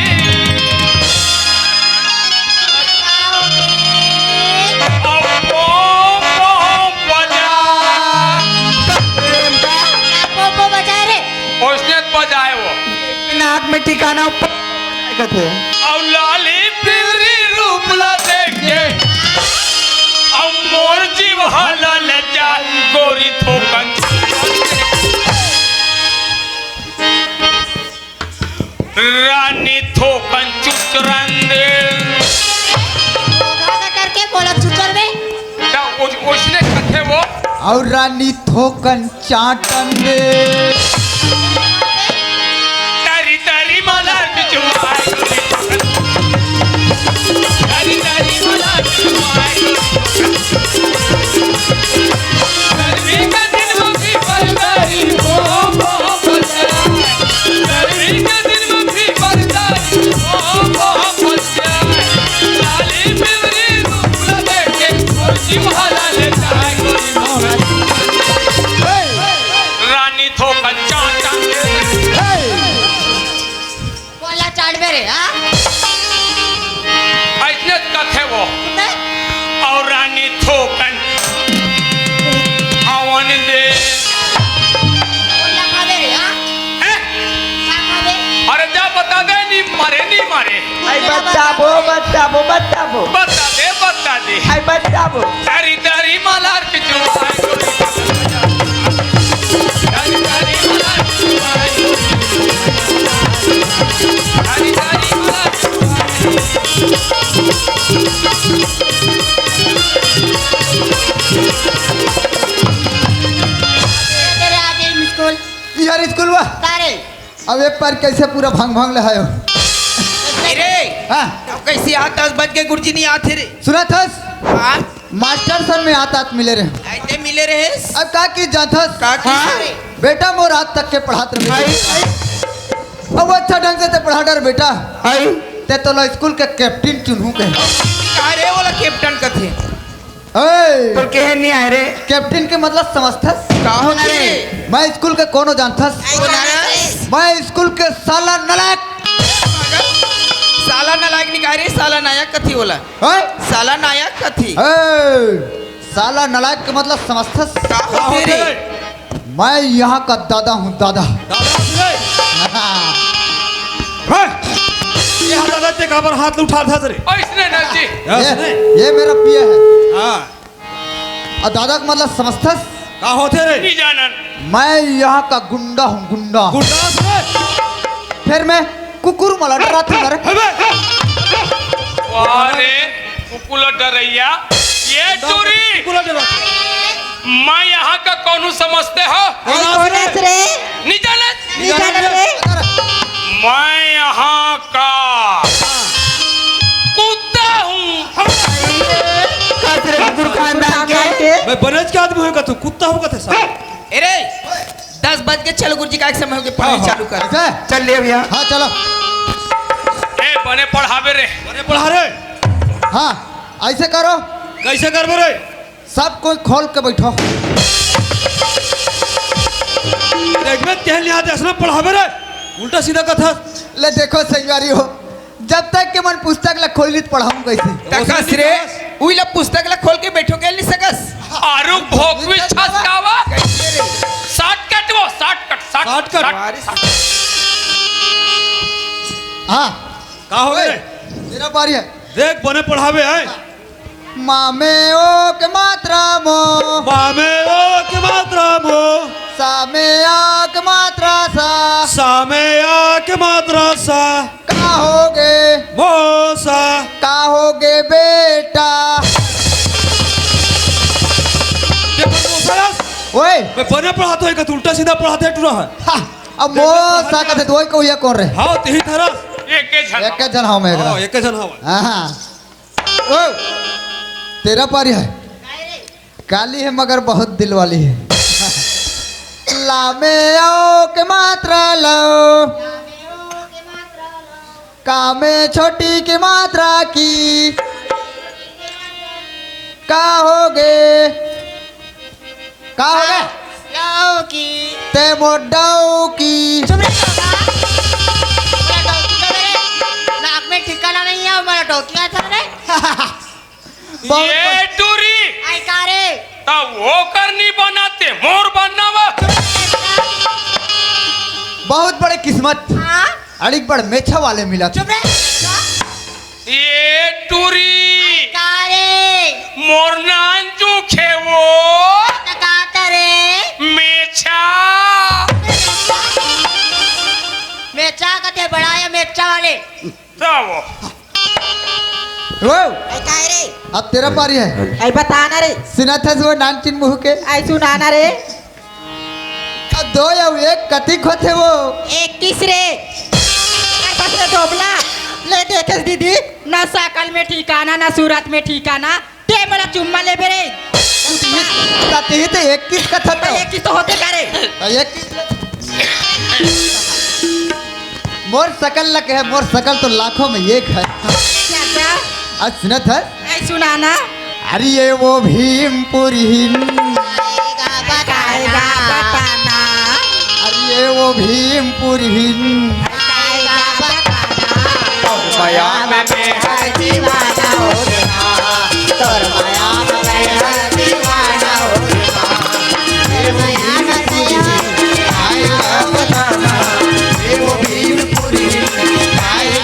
उसने बजाए वो नाक में ठिकाना ऊपर कथे और लाली पिवरी रूप ला देख के और मोर जीव हाला ले जा गोरी थोकन रानी थोकन चुचरंदे करके बोला चुचर में उसने कथे वो और रानी थोकन चाटन दे तारी तारी मला बिचवाई तारी तारी मला बिचवाई गर्मी का दिन वो भी बरदारी हो गर्मी का दिन वो भी बरदारी हो लाली पिवरी रूप लगे के और जीवाला ले जाए रानी थोकन मारे नहीं मारे आई बताबो बताबो बताबो बता दे आई बताबो तारी तारी मलार के चुमाई तारी तारी मलार के चुमाई तारी तारी मलार के तेरे आगे स्कूल यार स्कूल वा तारे अब एक बार कैसे पूरा भांग भांग ले आयो अरे हाँ अब कैसे यहाँ 10 बज के गुरुजी नहीं आते रे सुना थस हाँ मास्टर सर में हाथ हाथ मिले रहे ऐसे मिले रहे अब का की जाथस का की रे बेटा मोर रात तक के पढ़ात रहे अब अच्छा ढंग से ते पढ़ा डर बेटा ते तो लो स्कूल के कैप्टन चुनू के कहा रे वाला कैप्टन का थे तो कहे नहीं आए रे कैप्टन के मतलब समझथस का हो रे मैं स्कूल के कोनो जानथस मैं स्कूल के साला नलायक साला नालायक निकाय रे साला नायक कथी होला ओए साला नायक कथी साला नलायक के मतलब समझथस का होते रे मैं यहाँ का दादा हूँ दादा ये दादा ते काबर हाथ उठा था रे ऐसने ना जी ये मेरा पिया है हाँ और दादा का मतलब समझथस का होते रे नहीं जानन मैं यहाँ का गुंडा हूँ गुंडा गुड्डास रे फिर मैं कुकुर मला डरा था मेरे अरे कुकुलो डरैया ये चोरी कुला दे मैं यहाँ का कौन समझते हो नहीं जानत मैं यहाँ का कुत्ता हूँ मैं बनज के आदमी होगा तू कुत्ता होगा थे साला अरे 10 बज के चलो गुरुजी का एक समय हो गया पढ़ाई चालू कर ऐसे? चल ले भैया हाँ चलो ए बने पढ़ावे रे अरे पढ़ा रे हाँ ऐसे करो कैसे करबो रे सब कोई खोल के बैठो देख में तेल यहाँ देसना पढ़ावे रे उल्टा सीधा कथा ले देखो संगवारी हो जब तक के मन पुस्तक ला खोल ली पढ़ाऊँ कैसे तकस रे उइला पुस्तक ला खोल के बैठो के नहीं सकस आरु भोग में छसकावा कैसे रे शॉर्टकट वो शॉर्टकट हाँ का हो रे तेरा बारी है देख बने पढ़ावे है मामे ओ के मात्रा मो बामे ओ के मात्रा मो सामे आ के मात्रा सा सामे आ के मात्रा सा का होगे मोसा का होगे बेटा ओए मैं बने पढ़ाते है तू उल्टा सीधा पढ़ाते है तू रहा है हाँ, अब मो सा कहते दो को ये कौन रहे हाँ तेही थारा एक एक झन एक जन हाँ मैं हाँ एक जन हवा हाँ ओ तेरा पारी है काली है मगर बहुत दिल वाली है लामे आओ के मात्रा लो कामे छोटी की मात्रा की का होगे लाओ की ते मोडाओ की नाक में ठिकाना नहीं है हमारा टोकिया था रे ये टूरी आई कारे तब वो करनी बनाते मोर बनावा बहुत बड़े किस्मत हाँ अड़िक बड़ मेछा वाले मिला चुप रे ये टूरी कारे मोर नान जो खेवो नकाता रे मेछा मेचा कते बढ़ाया मेचा वाले तब वो आई कारे अब तेरा पारी है आई बताना रे सुना था वो नानचिन मुँह के आई सुनाना रे अब दो या एक कतिक होते वो 21 रे पसले डोबला ले देखस दीदी ना सकल में ठिकाना ना सूरत में ठिकाना ते मेरा चुम्मा ले बेरे कहते ही तो 21 का था तो 21 तो होते करे 21 मोर सकल लग है मोर सकल तो लाखों में एक है क्या क्या आज सुना था आई सुनाना अरे ये वो भीमपुरी बताएगा बताना अरे ये वो भीमपुरी बताएगा बताना माया में मेरा दीवाना हो गया तोर माया में मैं दीवाना हो गया तेरे माया में आएगा बताना ये वो भीमपुरी आएगा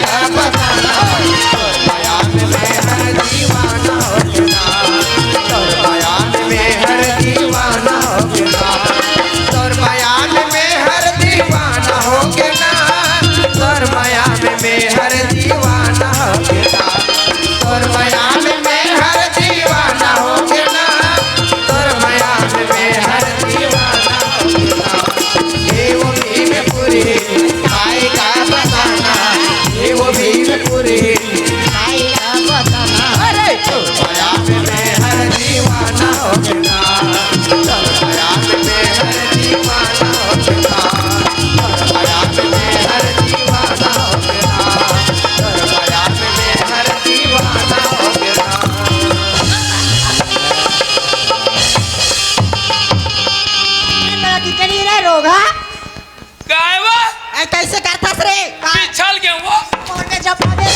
कैसे करतास रे पिछल गए वो मोटे जपा दे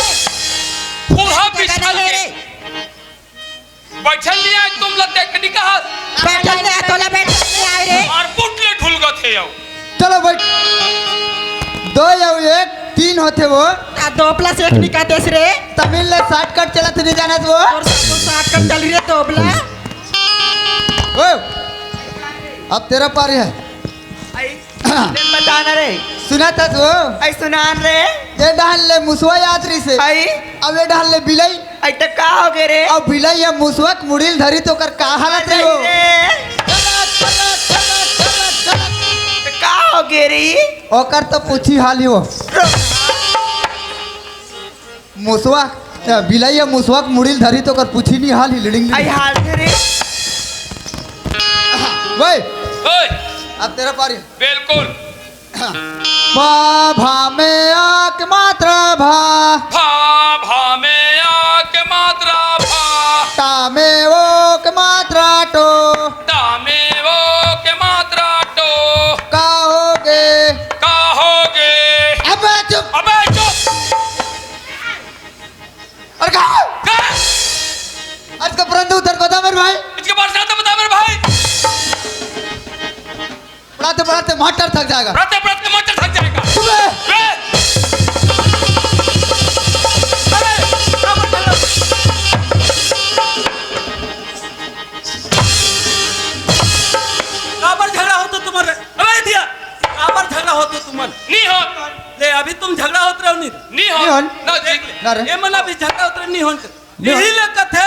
पूरा पिछल गए बैठल लिया तुम लोग देखनी कहा बैठल ने तोला बैठल नहीं आए रे और पुटले ढुल गए थे यो चलो बैठ 2 या 1 3 होते वो 2+1 निकातेस रे तमिल में शॉर्टकट चला तुझे जाना वो और सब साथ कर चल रही है तोबला ओ अब तेरा पारी है बताना रे सुना था वो आई सुनान रे ये डाल ले मुसवा यात्री से आई अब ये डाल ले बिलाई आई तो का हो गए रे अब बिलाई या मुसवक मुड़िल धरी तो कर का हालत रे वो तो का हो गए रे ओकर तो पूछी हाल ही वो मुसवक बिलाई या मुसवक मुड़िल धरी तो कर पूछी नहीं हाल ही लिडिंग आई हाल रे वही ओए अब तेरा पारी बिल्कुल भा में आक मात्रा भा भा में आके मात्रा भा ता में ओक मात्रा टो ता में वो के मात्रा टो का होगे का होगे अबे चुप अबे चुप और का का आज का प्रंद उधर बता मेरे भाई इसके बारे में बता मेरे भाई पढ़ाते पढ़ाते मास्टर थक जाएगा पढ़ते पढ़ते मोटर थक जाएगा सुबह ए! अरे काबर झगड़ा हो तो तुम्हारे अबे दिया काबर झगड़ा हो तो तुम्हारे नहीं हो ले अभी तुम झगड़ा होत रहो नहीं नहीं हो नहीं हो। ना देख ले ना रे ये मना भी झगड़ा होत रहे नहीं होन नहीं हो। यही ले कथे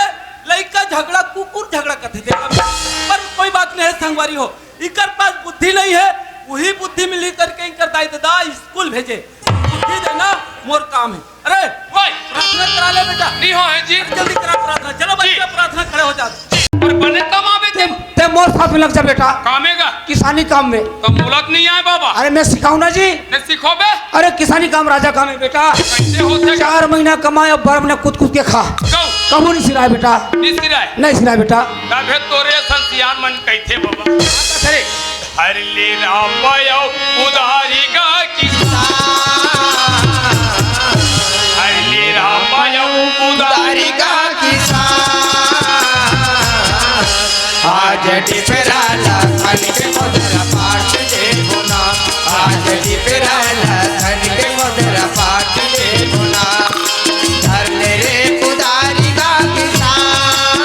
लइका झगड़ा कुकुर झगड़ा कथे देखा पर कोई बात नहीं है संगवारी हो इकर पास बुद्धि नहीं है वही बुद्धि मिली करके इनकर दाई दादा स्कूल भेजे बुद्धि देना मोर काम है अरे ओए प्रार्थना करा ले बेटा नहीं हो है जी जल्दी करा प्रार्थना चलो बच्चा प्रार्थना खड़े हो जाते और बने कम आवे थे ते मोर साथ में लग जा बेटा कामेगा किसानी काम में तो मुलक नहीं आए बाबा अरे मैं सिखाऊं ना जी ने सिखो बे अरे किसानी काम राजा काम है बेटा कैसे होते 4 महीना कमाए और 12 महीना कूद कूद के खा गौ कबू नहीं सिराय बेटा निस्किराए नहीं सिराय बेटा तबे तोरे संसियान मन कैथे बाबा अरे हर ले रामायो उधारी का किसान हर ले रामायो उधारी का आज डिपराला धन के मधुरा पाठ दे गुना आज डिपराला धन के मधुरा पाठ दे गुना धर ले रे कुदारी का किसान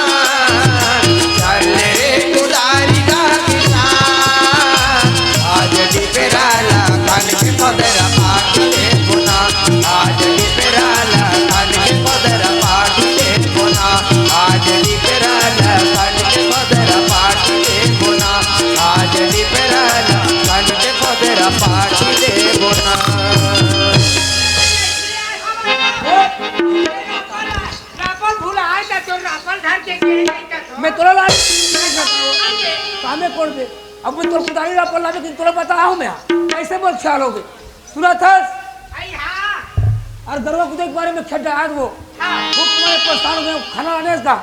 धर ले रे कुदारी का किसान आज डिपराला धन के मधुरा पाठ दे गुना आज डिपराला धन के मधुरा पाठ दे गुना आज डिपराला धन के मधुरा पाठ दे गुना आज डिपराला धन के मधुरा पाठ दे गुना रापल भूला है ना तो रापल धर के गिर गई का मैं तोला ला कामे कोड़ दे अब मैं तोर कुदारी ला पड़ ला लेकिन तोला बता हूं मैं कैसे बोल ख्याल हो गए सुना था आई हां और दरवा कुदे के बारे में खेड़ा आज वो खूब तुम्हारे परेशान हो गए खाना लाने का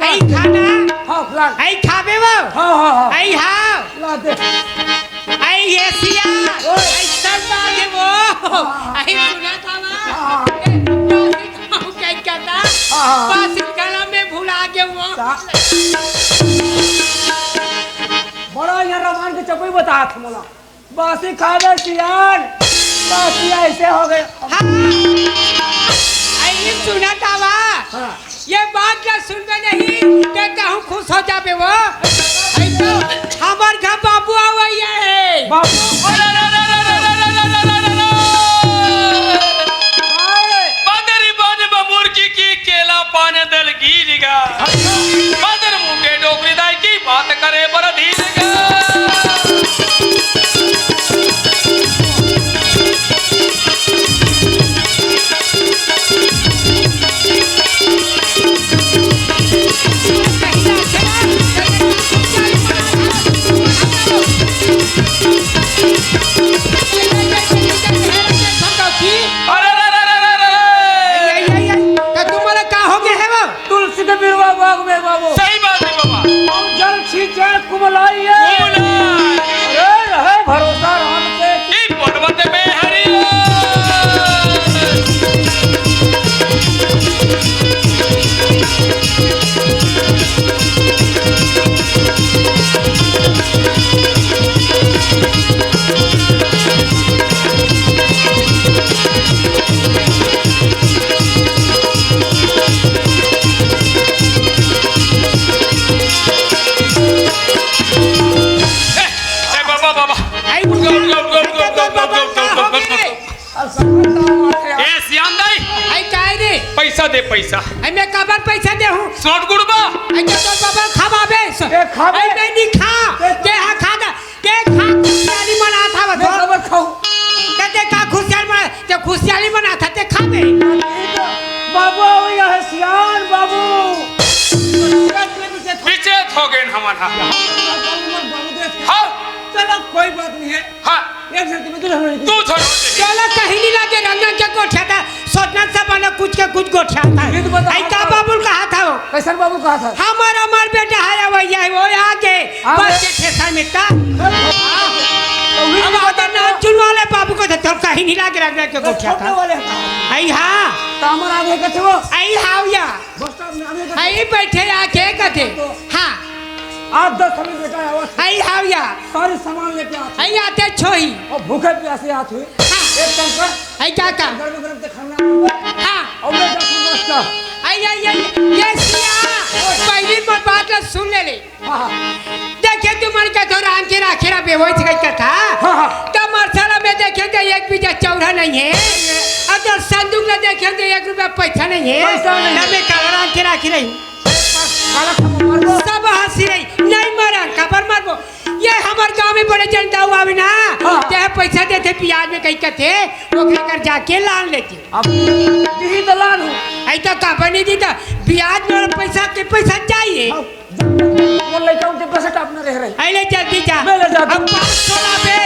आई खाना हाँ प्लान आई खाबे वो हाँ हाँ हाँ आई हां ला दे आई एशिया आई सब बागे वो आई सुना था ना क्या कहता बस गला में भुला के वो बड़ा यहाँ रमान के चकोई बता था मोला बासी खावे सियान बासी ऐसे हो गए हाँ आई सुना था वा हाँ ये बात ना सुनबे नहीं तो कहूँ खुश हो जाबे वो आई तो हमार घर बाबू आवैया है बाबू बदरी बन बमुर्गी की केला पाने दल गिरगा बदर मुके डोकरी दाई की बात करे बर धीरगा दे पैसा मैं कबर पैसा दे हूँ सोट गुड़बा तो बाबा खावाबे खावे। मैं नहीं खा ते हा खा ते खा खुशहाली मना था मैं बस खबर खाऊं ते का खुशहाली मना ते खुशहाली मना था ते खावे बाबू ये है सियान बाबू पीछे हो गए हमारा हाँ चलो कोई बात नहीं है हाँ एक शर्त में तू तू छोड़ चलो कहीं नहीं लागे रंगन के गोठिया था सोचना सब बना कुछ के कुछ गोठिया था ये तो बता- आई का बाबुल कहा था वो कैसन बाबू कहा था हमार बेटा है भैया वो आगे आगे। बस के ठेसा में था हम आगे ना चुनवाले बाबू को तो कहीं नहीं लागे रंगन के गोठिया छोटे था वाले आई हाँ तामर आगे के थे वो आई हाउया बस स्टॉप में आगे के आई बैठे आके कथे हाँ 8-10 समय बेटा आवाज आई हाउया सारे सामान लेके आते आई आते छोही और भूखे प्यासे हाथ हुए हाँ एक काम कर आई क्या का गरम गरम से खाना हाँ और मैं जाता रास्ता आई ये सिया पहली बात ला सुन ले हाँ देखे तू मन का थोड़ा आंके राखेरा बेहोश गई का था हाँ। तो मरसला में देखे तो एक बीजा चौरा नहीं है अगर संदूक में देखे तो 1 रुपया पैसा नहीं है पैसा नहीं है। ना मैं काला आंके राखी रही काला खबर मार दो सब हंसी रही नहीं मरा खबर मारबो ये हमारे गांव में बड़े जनता हुआ भी ना हाँ। ते पैसा देते प्याज में कहीं कथे ओकरे कर जाके लान लेते अब यही दलाल हूँ ऐसा कहा नहीं दी था ब्याज में पैसा के पैसा चाहिए वो लेके उनके पैसे टापने रह रहे अरे जल्दी जा मैं ले जाता हूँ। अब 500 ला बे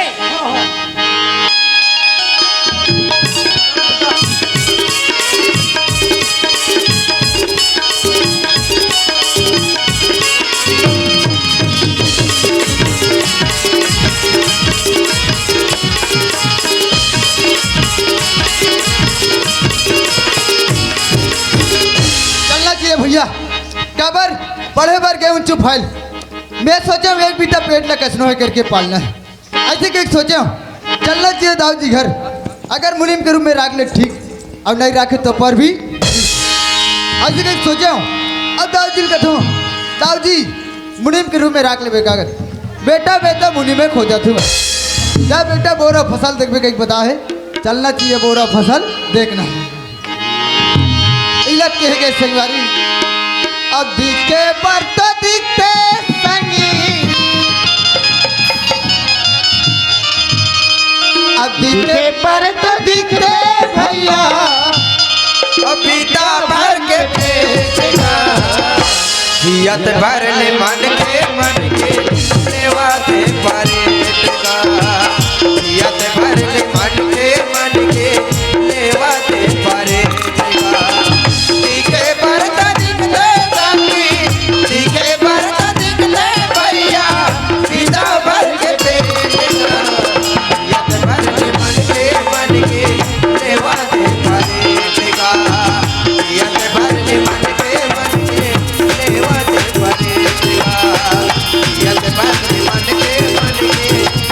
चलना चाहिए भैया कबर बड़े बार गए चुप फाइल मैं सोचा हूँ एक बेटा पेट न कसनो है करके पालना है ऐसे कि सोचा हूँ चलना चाहिए दाऊ जी घर अगर मुनीम के रूप में राख ले ठीक और नहीं राखे तो पर भी ऐसे कि सोचा हूँ अब दाऊ जी कहता हूँ दाऊ जी मुनीम के रूप में राख ले बेकागर बेटा बेटा मुनीम में खो जाती हूँ जा बेटा बोरा फसल देख कहीं बता है चलना चाहिए बोरा फसल देखना है इलत के गए संगवारी अब दिखे पर तो दिखते संगी अब दिखे पर तो दिखते भैया अब बीता भर के पेटना जियत भर ले मन के लेवा दे परेटका जियत भर ले मन के लेवा दे परेटका दिखे बरता दिखते संगी दिखे बरता दिखते भैया बीता भर के पेटना जियत भर ले मन के लेवा दे परेटका जियत भर ले मन के लेवा दे परेटका जियत भर ले मन के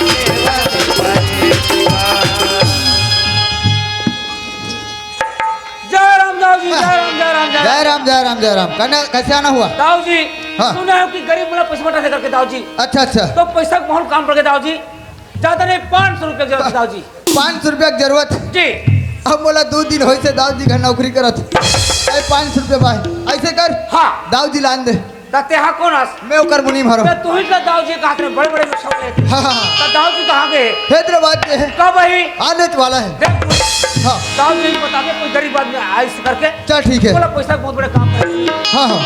लेवा दे परेटका जय राम दाऊ जी जय राम जय राम जय जय राम जय राम जय राम कहना कैसे आना हुआ दाऊ जी हाँ। सुना है कि गरीब वाला पैसा बटा दे करके दाऊ जी अच्छा अच्छा तो पैसा का बहुत काम पड़ गया दाऊ जी ज्यादा नहीं 500 रुपये जरूरत है दाऊ जी 500 रुपया की जरूरत जी अब बोला 2 दिन हो से दाऊ जी घर नौकरी करत 500 रुपये भाई ऐसे कर हाँ दाऊ जी लान दे ताते हाँ कौन आस मैं ओकर मुनीम हरो मैं तू ही का दाऊ जी का बड़े बड़े लोग सब लेते हाँ हाँ तो दाऊ जी कहाँ गए हैदराबाद के है कब वही आने वाला है देख हाँ दाऊ जी बता दे कोई गरीब आदमी आए इस करके चल ठीक है बोला पैसा का बहुत बड़े काम है हाँ हाँ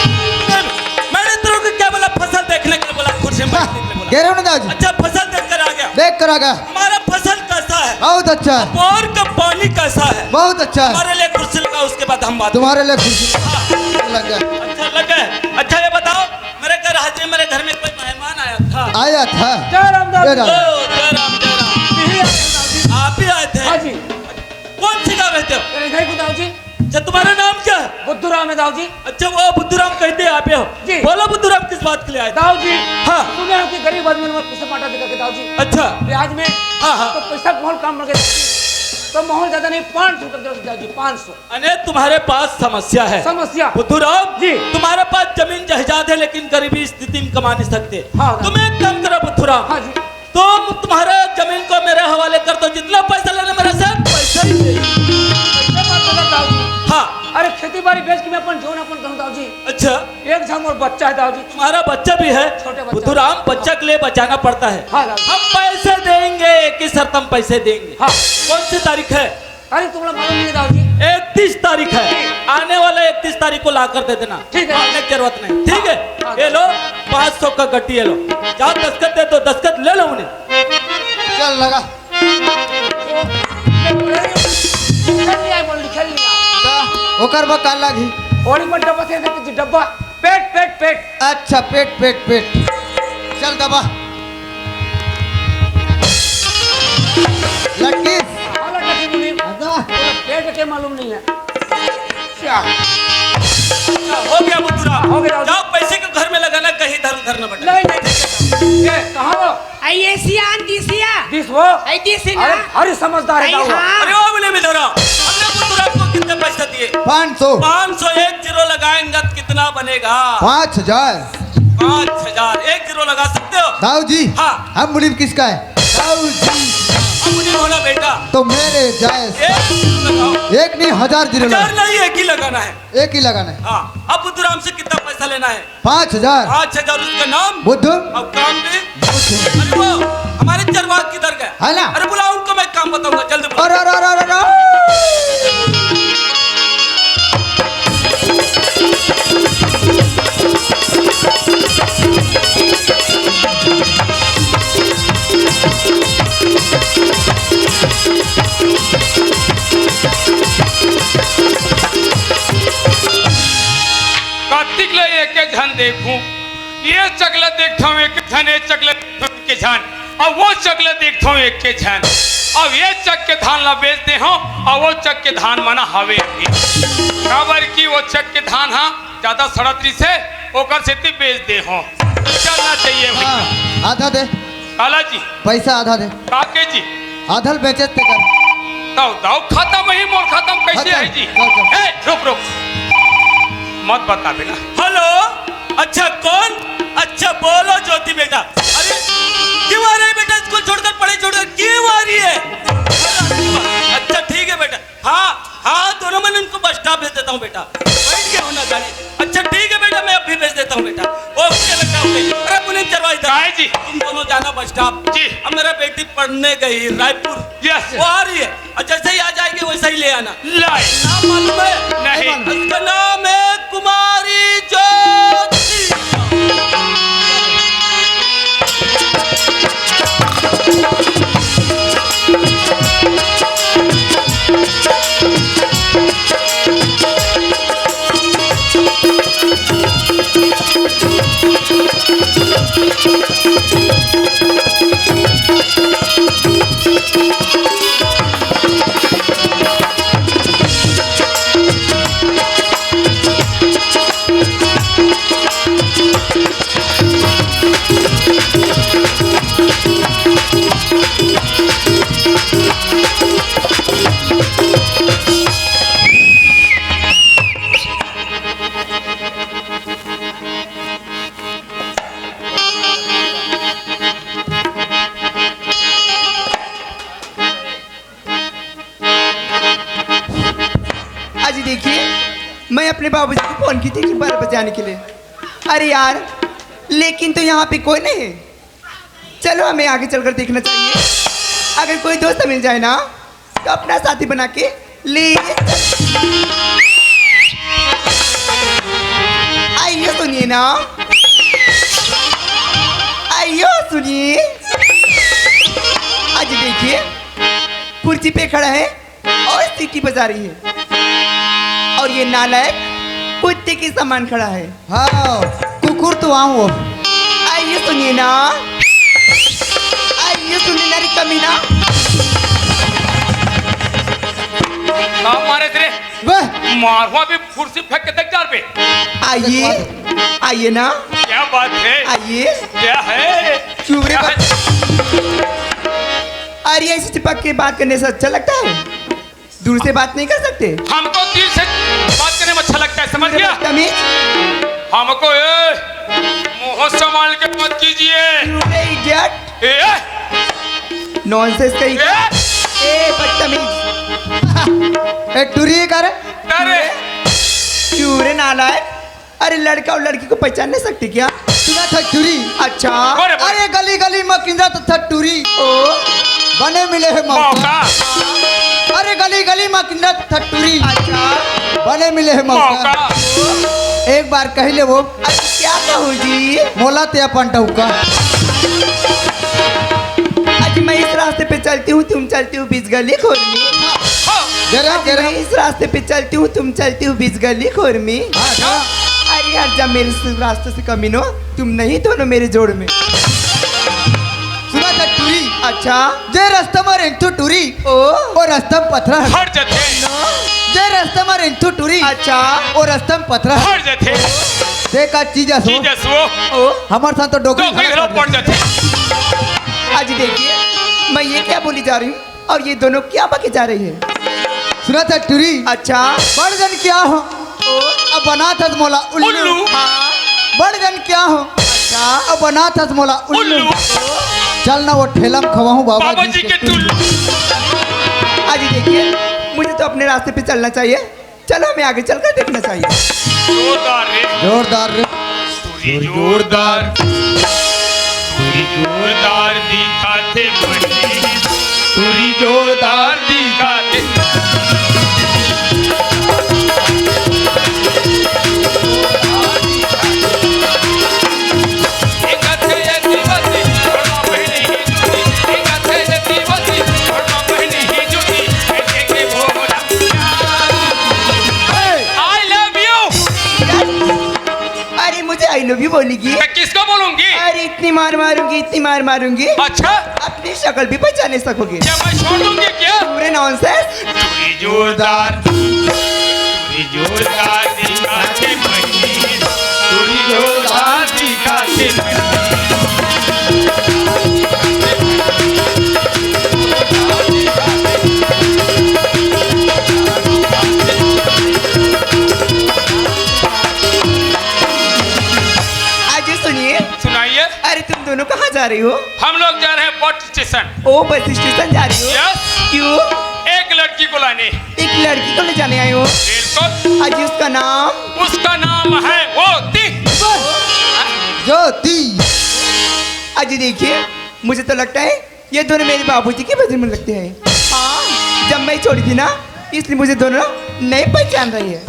मैंने तेरे को क्या बोला फसल देखने के लिए बोला कुर्सी में बैठने के लिए बोला कह रहे हो ना दाऊ जी अच्छा फसल देख कर आ गया देख कर आ गया हमारा फसल कैसा है बहुत अच्छा है बोर का पानी कैसा है बहुत अच्छा है हमारे लिए कुर्सी लगा उसके बाद हम बात तुम्हारे लिए खुशी लग गया अच्छा लगे अच्छा ये बताओ मेरे घर हाजिर मेरे घर में कोई मेहमान आया था आया था जय राम दाऊ जय जी राम। ओ जय राम जय राम यही आए हैं दाऊ जी आप ही आए थे हाँ जी कौन सी गाँव रहते हो तेरे घर को दाऊ जी अच्छा तुम्हारा नाम क्या है बुद्धू राम है दाऊ जी अच्छा वो बुद्धूराम कहते हैं आप ही हो जी। बोलो बुद्धूराम किस बात के लिए आए थे दाऊ जी हाँ। सुने हो कि गरीब आदमी ने पैसा बांटा दे करके दाऊ जी अच्छा ब्याज में हाँ हाँ तो पैसा का बहुत काम पड़ गया तो माहौल ज्यादा नहीं, 500 कर दो दाऊजी, 500 अरे तुम्हारे पास समस्या है समस्या। बुद्धूराम जी। तुम्हारे पास जमीन जायदाद है लेकिन गरीबी स्थिति में कमा नहीं सकते। हाँ। तुम एक काम करो बुद्धूराम, हाँ जी। तुम तुम्हारे जमीन को मेरे हवाले कर दो, जितना पैसा लेना मेरे से पैसा ही दे। कैसे बात कर दाऊजी? हाँ। अरे खेती बाड़ी बेच के मैं अपन जोन अपन कहूँ दाऊजी। अच्छा एक झम और बच्चा है दाऊजी। तुम्हारा बच्चा भी है? छोटे बच्चा। बुद्धूराम बच्चा के लिए बचाना पड़ता है। हाँ दाऊजी। हम पैसे देंगे, एक ही शर्त हम पैसे देंगे। हाँ। कौन सी तारीख है? अरे तुम लोग मालूम नहीं दाऊजी। 31 तारीख है, आने वाले 31 तारीख को ला कर दे देना। ठीक है। मांगने की जरूरत नहीं, ठीक है? हाँ। ये लो 500 का गट्टी, ये लो, जाओ दस्तखत दे दो, दस्तखत ले लो उन्हें। चल लगा लिखल नहीं आए, बोल लिखल नहीं आए। ता, ओकर बा काल लागी। ओड़ी में डब्बा थे ना कि डब्बा, पेट पेट पेट। अच्छा पेट पेट पेट, चल दबा लड़की। हालत लगी मुझे। पेट के मालूम नहीं है क्या? हो गया बुद्धूराम, हो गया। जाओ पैसे को घर में लगाना, कहीं इधर उधर न बटे। नहीं नहीं ये कहाँ वो? आई एशियान दिसिया दिस वो? आई दिसी ना अरे अरे समझदार है आई दाऊजी। हाँ। अरे वो बोले मिधोरा, हमने बुद्धूराम को कितने पैसे दिए? 500 500, एक जीरो लगाएंगे तो कितना बनेगा? 5000। 5000, एक जीरो लगा सकते हो? दाऊ जी हाँ। हम मुनीम किसका है? दाऊ जी अब मुझे होना बेटा, तो मेरे जायज। एक जीरो लगाओ। एक नहीं 1000 जीरो हजार लगा, नहीं, एक ही लगाना है। एक ही लगाना है। हाँ। अब बुद्धूराम से कितना पैसा लेना है? 5000। 5000, उसका नाम? बुद्धू अब काम भी? अरे वो हमारे चरवाह किधर गए? है ना? अरे बुलाओ उनको, मैं काम बताऊंगा, जल्दी बुलाओ। अरे अरे अरे अरे कार्तिक ले एक के झन देखूं, ये चकला देखता हूँ एक झन, ये चकला देखता हूँ एक झन, और वो चकला देखता हूँ एक के झन। अब ये चक के धान ला बेचते हो और वो चक के धान मना हवे अभी काबर की वो चक के धान हाँ ज्यादा सड़तरी से ओकर से ती बेच दे हो। चलना चाहिए भैया। हाँ, आधा दे काला जी, पैसा, आधा दे, काके जी, आधल बेचत ते कर। दाऊ दाऊ खाता में ही मोर खाता में कैसे है जी? चल, चल। ए रुक रुक मत बता बेटा। हेलो, अच्छा कौन? अच्छा बोलो ज्योति बेटा। अरे क्यों आ रही है बेटा? स्कूल छोड़कर, पढ़ाई छोड़कर क्यों आ रही है? अच्छा ठीक है बेटा, हाँ हाँ दोनों में उनको बस स्टॉप भेज देता हूँ बेटा, बैठ गया होना गाड़ी। अच्छा ठीक है बेटा, मैं अभी भेज देता हूँ बेटा। ओके बेटा ओके। अरे मुनीम चरवाही काहे जी? तुम दोनों जाना बस स्टॉप जी। अब मेरा बेटी पढ़ने गई रायपुर, यस वो आ रही है, और जैसे ही आ जाएगी वैसे ही ले आना। लाई नाम मालूम है? नहीं। उसका नाम है कुमारी ज्योति। आज देखिए मैं अपने बाबूजी को फोन की थी कि 12 बजे आने के लिए। अरे यार लेकिन तो यहाँ पे कोई नहीं है। चलो हमें आगे चलकर देखना चाहिए, अगर कोई दोस्त मिल जाए ना तो अपना साथी बना के ले आइयो सुनिए ना, आइयो सुनिए। आज देखिए कुर्सी पे खड़ा है और सीटी बजा रही है, और ये नालायक कुत्ते के समान खड़ा है। हाँ कुकुर तो आऊँ अब। आइए सुनिए ना, आइए सुनिए ना रे कमीना। गाँव मारे तेरे वह मारवा भी कुर्सी फेंक के तक जार पे। आइए आइए ना, क्या बात है? आइए। क्या है? चुप रे क्या है? अरे ऐसे चिपक के बात करने से अच्छा लगता है? दूर से बात नहीं कर सकते? हमको दिल से बात करने में अच्छा लगता है, समझ गया? तमीज हमको मुंह संभाल के मत कीजिए। इडियट, ए, नॉनसेंस कहीं ए, ए बदतमीज। ए टूरी कर अरे क्यों रे नालायक? अरे लड़का और लड़की को पहचान नहीं सकते क्या? सुना था टूरी। अच्छा बोले, बोले। अरे गली गली में किंदा तो था टूरी ओ बने मिले है मौका। मौका अरे गली गली में किंदा तो था टूरी अच्छा बने मिले है मौका। मौका एक बार कहले वो अरे क्या कहूँ जी? मोला ते अपन टौका। आज मैं इस रास्ते पे चलती हूँ, तुम चलती हूँ बीच गली खोर में। जरा आज जरा मैं इस रास्ते पे चलती हूँ, तुम चलती हूँ बीच गली खोर में। अरे यार जब मेरे इस रास्ते से कमीनो, तुम नहीं दोनों मेरे जोड़ में। सुना था टूरी। अच्छा जे रास्ता में रेंगतो टूरी ओ रास्ता में पथरा है। हट जाते, जे रास्ता में रेंगतो टूरी अच्छा रास्ता में पथरा है। हट जाते, देखा चीज असो चीज असो ओ हमारे साथ तो तो डोकरी कोई घरों पड़ जाते। आज देखिए मैं ये क्या बोली जा रही हूँ और ये दोनों क्या बके जा रही है। सुना था टूरी। अच्छा बड़ जन क्या हो अब बना था मोला उल्लू। उल्लू। हाँ बड़ जन क्या हो अच्छा अब बना था मोला उल्लू। उल्लू। चल ना वो ठेला में खवाऊं बाबा जी के टुल्लू। आज देखिए मुझे तो अपने रास्ते पे चलना चाहिए, चलो हमें आगे चलकर देखना चाहिए। जोरदार रे, जोरदार रे। पूरी जोरदार, पूरी जोरदार दिखाते बड़ी, पूरी जोरदार दिखाते। एक हाथे एक दीवानी, घरमा पहनी ही जूती, एक हाथे एक दीवानी, घरमा पहनी ही जूती, एक एक भोला। I love you। अरे मुझे आई लव यू बोलेगी? मैं किसको बोलूंगी? अरे इतनी मार मारूंगी, इतनी मार मारूंगी, अच्छा, अपनी शक्ल भी पहचान नहीं सकोगे। क्या मैं छोड़ दूंगी क्या? पूरे नॉनसेंस। पूरी जोरदार, पूरी जोरदार दिखाते बड़ी, पूरी जोरदार दिखाते बड़ी। आज सुनिए, सुनाइए। अरे तुम दोनों कहाँ जा रही हो? हम लोग जा रहे हैं बस स्टेशन। ओ बस स्टेशन जा रही हो? यस, क्यों? एक लड़की को लाने। एक लड़की को ले जाने आए हो? बिल्कुल, आज उसका नाम? उसका नाम है मोती। ज्योति। आज देखिए मुझे तो लगता है ये दोनों मेरे बाबूजी के वजन में लगते हैं। हाँ जब मैं छोड़ी थी ना, इसलिए मुझे दोनों नहीं पहचान रही है।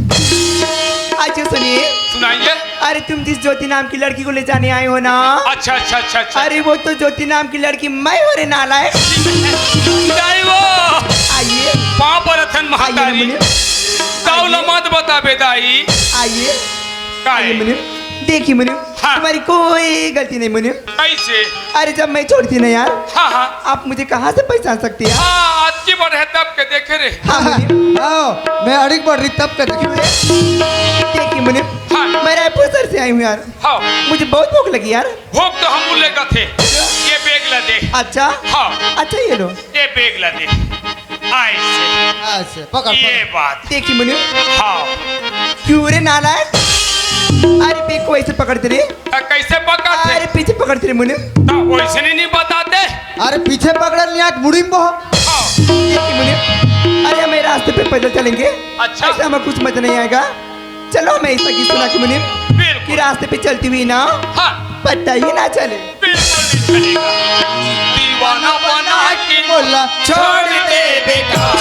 आज सुनिए, सुनाइए। अरे तुम जिस ज्योति नाम की लड़की को ले जाने आए हो ना, अच्छा अच्छा अच्छा अच्छा। अरे वो तो ज्योति नाम की लड़की मैं हो रे नालायक। नहीं वो आइए पाँव पर अथन आइए ना महतारी मुनिम, ताउला मत बता बेदाई। आइए काय? आइए मुनिम, देखिए मुनिम हाँ। तुम्हारी कोई गलती नहीं मुनिम। कैसे? अरे जब मैं छोड़ी थी ना यार, हाँ हाँ आप मुझे कहाँ से पहचान सकती है? हाँ, आज की बढ़े तब के देखे रे। हाँ मुनिम, आओ मैं अड़िक बढ़ रही तब के देखे। देखिए मुनिम, हाँ। मैं रायपुर शहर से आई हूँ यार, हाँ, मुझे बहुत भूख लगी यार। भूख तो हम लेकर थे। ये बैग ला दे। अच्छा हाँ, अच्छा ये लो, ये बैग ला दे। ऐसे ऐसे पकड़ ये पकड़। बात। देखिए मुनिम, हाँ, क्यों रे नालायक? अरे बेग को ऐसे पकड़ते रे, कैसे पकड़ते? अरे पीछे पकड़ते रे मुनिम। तो वैसे नहीं बताते। अरे पीछे पकड़ लिया मुड़ी में बहो। हाँ, देखिए मुनिम, अरे हमें रास्ते पे पैदल चलेंगे, अच्छा। ऐसे हमें कुछ मजा नहीं आएगा। चलो मैं ऐसा की सुना कि मुनिम कि बिल्कुल। रास्ते पे चलती हुई ना हाँ, पता ही ना चले। बिल्कुल नहीं चलेगा। दीवाना बना के बोला छोड़ दे बेटा।